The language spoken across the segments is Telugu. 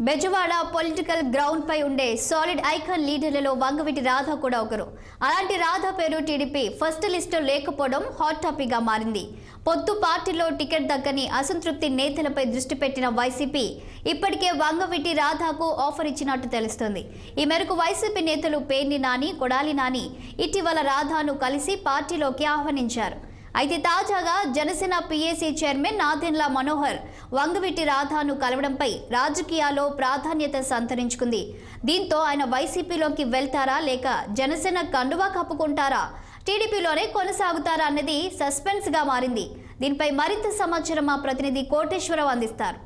బెజవాడ పొలిటికల్ గ్రౌండ్ పై ఉండే సాలిడ్ ఐకాన్ లీడర్లలో వంగవీటి రాధ కూడా ఒకరు. అలాంటి రాధ పేరు టీడీపీ ఫస్ట్ లిస్టులో లేకపోవడం హాట్ టాపిక్ గా మారింది. పొత్తు పార్టీలో టికెట్ దక్కని అసంతృప్తి నేతలపై దృష్టి పెట్టిన వైసీపీ ఇప్పటికే వంగవీటి రాధకు ఆఫర్ ఇచ్చినట్టు తెలుస్తోంది. ఈ మేరకు వైసీపీ నేతలు పేర్ని నాని, కొడాలి నాని ఇటీవల రాధను కలిసి పార్టీలోకి ఆహ్వానించారు. అయితే తాజాగా జనసేన పీఏసీ చైర్మన్ నాదెండ్ల మనోహర్ వంగవీటి రాధను కలవడంపై రాజకీయాల్లో ప్రాధాన్యత సంతరించుకుంది. దీంతో ఆయన వైసీపీలోకి వెళ్తారా లేక జనసేన కండువా కప్పుకుంటారా, టీడీపీలోనే కొనసాగుతారా అన్నది సస్పెన్స్ గా మారింది. దీనిపై మరింత సమాచారం మా ప్రతినిధి కోటేశ్వరరావు అందిస్తారు.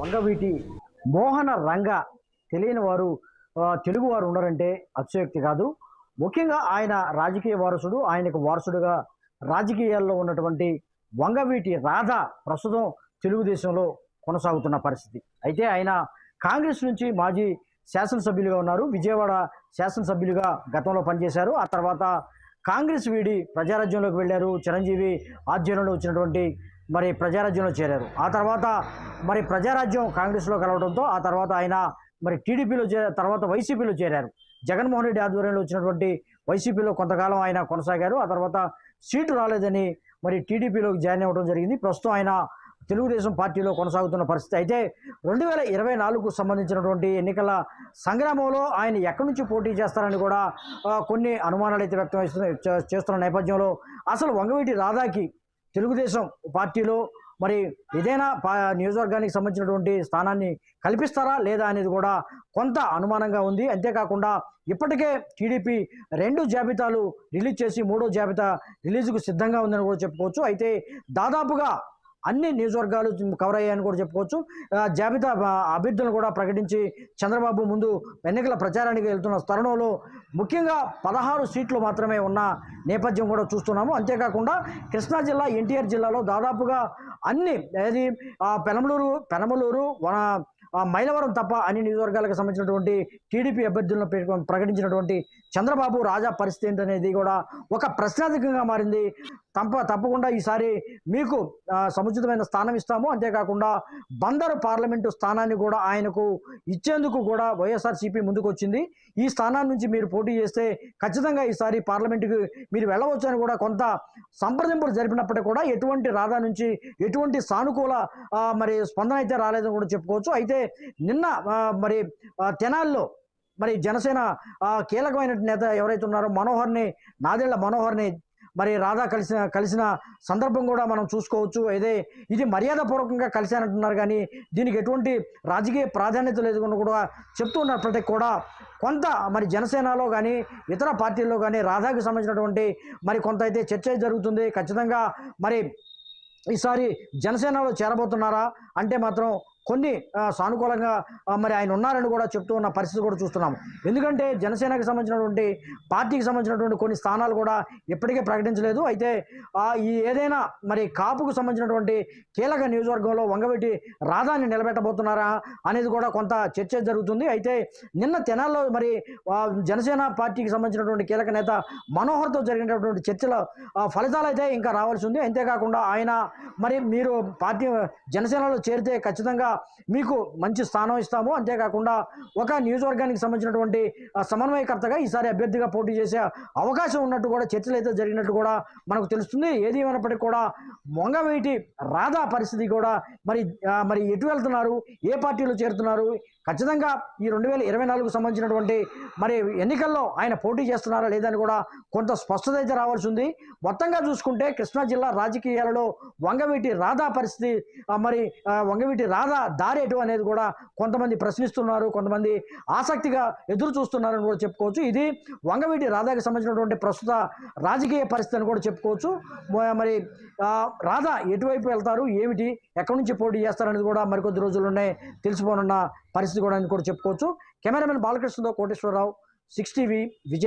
వంగవీటి మోహన రంగ తెలియని వారు తెలుగు వారు ఉన్నారంటే అతిశయోక్తి కాదు. ముఖ్యంగా ఆయన రాజకీయ వారసుడు, ఆయనకు వారసుడుగా రాజకీయాల్లో ఉన్నటువంటి వంగవీటి రాధ ప్రస్తుతం తెలుగుదేశంలో కొనసాగుతున్న పరిస్థితి. అయితే ఆయన కాంగ్రెస్ నుంచి మాజీ శాసనసభ్యులుగా ఉన్నారు. విజయవాడ శాసనసభ్యులుగా గతంలో పనిచేశారు. ఆ తర్వాత కాంగ్రెస్ వీడి ప్రజారాజ్యంలోకి వెళ్ళారు. చిరంజీవి ఆధ్వర్యంలో వచ్చినటువంటి ప్రజారాజ్యంలో చేరారు. ఆ తర్వాత ప్రజారాజ్యం కాంగ్రెస్లో కలవడంతో ఆ తర్వాత ఆయన టీడీపీలో తర్వాత వైసీపీలో చేరారు. జగన్మోహన్ రెడ్డి ఆధ్వర్యంలో వచ్చినటువంటి వైసీపీలో కొంతకాలం ఆయన కొనసాగారు. ఆ తర్వాత సీటు రాలేదని టీడీపీలోకి జాయిన్ అవ్వడం జరిగింది. ప్రస్తుతం ఆయన తెలుగుదేశం పార్టీలో కొనసాగుతున్న పరిస్థితి. అయితే 2024కు సంబంధించినటువంటి ఎన్నికల సంగ్రామంలో ఆయన ఎక్కడి నుంచి పోటీ చేస్తారని కూడా కొన్ని అనుమానాలు అయితే వ్యక్తం చేస్తున్న నేపథ్యంలో అసలు వంగవీటి రాధాకి తెలుగుదేశం పార్టీలో ఏదైనా నియోజకవర్గానికి సంబంధించినటువంటి స్థానాన్ని కల్పిస్తారా లేదా అనేది కూడా కొంత అనుమానంగా ఉంది. అంతేకాకుండా ఇప్పటికే టీడీపీ 2 జాబితాలు రిలీజ్ చేసి 3వ జాబితా రిలీజ్కు సిద్ధంగా ఉందని కూడా చెప్పుకోవచ్చు. అయితే దాదాపుగా అన్ని నియోజకవర్గాలు కవర్ అయ్యాయని కూడా చెప్పుకోవచ్చు. జాబితా అభ్యర్థులను కూడా ప్రకటించి చంద్రబాబు ముందు ఎన్నికల ప్రచారానికి వెళ్తున్న తరుణంలో ముఖ్యంగా 16 సీట్లు మాత్రమే ఉన్న నేపథ్యం కూడా చూస్తున్నాము. అంతేకాకుండా కృష్ణా జిల్లా, ఎన్టీఆర్ జిల్లాలో దాదాపుగా అన్ని పెనమలూరు, మైలవరం తప్ప అన్ని నియోజకవర్గాలకు సంబంధించినటువంటి టీడీపీ అభ్యర్థులను ప్రకటించినటువంటి చంద్రబాబు రాజా పరిస్థితి ఏంటనేది కూడా ఒక ప్రశ్నార్థకంగా మారింది. తప్పకుండా ఈసారి మీకు సముచితమైన స్థానం ఇస్తాము, అంతేకాకుండా బందరు పార్లమెంటు స్థానాన్ని కూడా ఆయనకు ఇచ్చేందుకు కూడా వైఎస్ఆర్సీపీ ముందుకు వచ్చింది. ఈ స్థానాన్ని నుంచి మీరు పోటీ చేస్తే ఖచ్చితంగా ఈసారి పార్లమెంటుకి మీరు వెళ్ళవచ్చు అని కూడా కొంత సంప్రదింపులు జరిపినప్పటికీ కూడా ఎటువంటి రాధా నుంచి ఎటువంటి సానుకూల స్పందన అయితే రాలేదని కూడా చెప్పుకోవచ్చు. అయితే నిన్న తెనాల్లో జనసేన కీలకమైన నేత ఎవరైతే ఉన్నారో నాదెండ్ల మనోహర్ని రాధా కలిసిన సందర్భం కూడా మనం చూసుకోవచ్చు. అయితే ఇది మర్యాదపూర్వకంగా కలిశానంటున్నారు కానీ దీనికి ఎటువంటి రాజకీయ ప్రాధాన్యత లేదు కూడా చెప్తూ ఉన్నప్పటికీ కూడా కొంత జనసేనలో కానీ ఇతర పార్టీల్లో కానీ రాధాకి సంబంధించినటువంటి కొంత అయితే చర్చ జరుగుతుంది. ఖచ్చితంగా ఈసారి జనసేనలో చేరబోతున్నారా అంటే మాత్రం కొన్ని సానుకూలంగా ఆయన ఉన్నారని కూడా చెప్తూ ఉన్న పరిస్థితి కూడా చూస్తున్నాము. ఎందుకంటే జనసేనకి సంబంధించినటువంటి పార్టీకి సంబంధించినటువంటి కొన్ని స్థానాలు కూడా ఇప్పటికే ప్రకటించలేదు. అయితే ఈ ఏదైనా కాపుకు సంబంధించినటువంటి కీలక నియోజకవర్గంలో వంగవీటి రాధాని నిలబెట్టబోతున్నారా అనేది కూడా కొంత చర్చ జరుగుతుంది. అయితే నిన్న తెనాల్లో జనసేన పార్టీకి సంబంధించినటువంటి కీలక నేత మనోహర్తో జరిగినటువంటి చర్చల ఫలితాలు అయితే ఇంకా రావాల్సి ఉంది. అంతేకాకుండా ఆయన మీరు పార్టీ జనసేనలో చేరితే ఖచ్చితంగా మీకు మంచి స్థానం ఇస్తాము, అంతేకాకుండా ఒక నియోజకవర్గానికి సంబంధించినటువంటి సమన్వయకర్తగా ఈసారి అభ్యర్థిగా పోటీ చేసే అవకాశం ఉన్నట్టు కూడా చర్చలు అయితే జరిగినట్టు కూడా మనకు తెలుస్తుంది. ఏది ఏమైనప్పటికీ కూడా వంగవీటి రాధా పరిస్థితి కూడా ఎటు వెళ్తున్నారు, ఏ పార్టీలో చేరుతున్నారు, ఖచ్చితంగా ఈ 2024కు సంబంధించినటువంటి ఎన్నికల్లో ఆయన పోటీ చేస్తున్నారా లేదని కూడా కొంత స్పష్టత అయితే రావాల్సి ఉంది. మొత్తంగా చూసుకుంటే కృష్ణా జిల్లా రాజకీయాలలో వంగవీటి రాధా పరిస్థితి వంగవీటి రాధా దారేటు అనేది కూడా కొంతమంది ప్రశ్నిస్తున్నారు, కొంతమంది ఆసక్తిగా ఎదురు చూస్తున్నారని కూడా చెప్పుకోవచ్చు. ఇది వంగవీటి రాధాకి సంబంధించినటువంటి ప్రస్తుత రాజకీయ పరిస్థితి అని కూడా చెప్పుకోవచ్చు. రాధా ఎటువైపు వెళ్తారు, ఏమిటి, ఎక్కడి నుంచి పోటీ చేస్తారనేది కూడా మరికొద్ది రోజుల్లోనే తెలిసిపోనున్న పరిస్థితి కూడా అని కూడా చెప్పుకోవచ్చు. కెమెరామెన్ బాలకృష్ణతో కోటేశ్వరరావు, 6 టీవీ, విజయవాడ.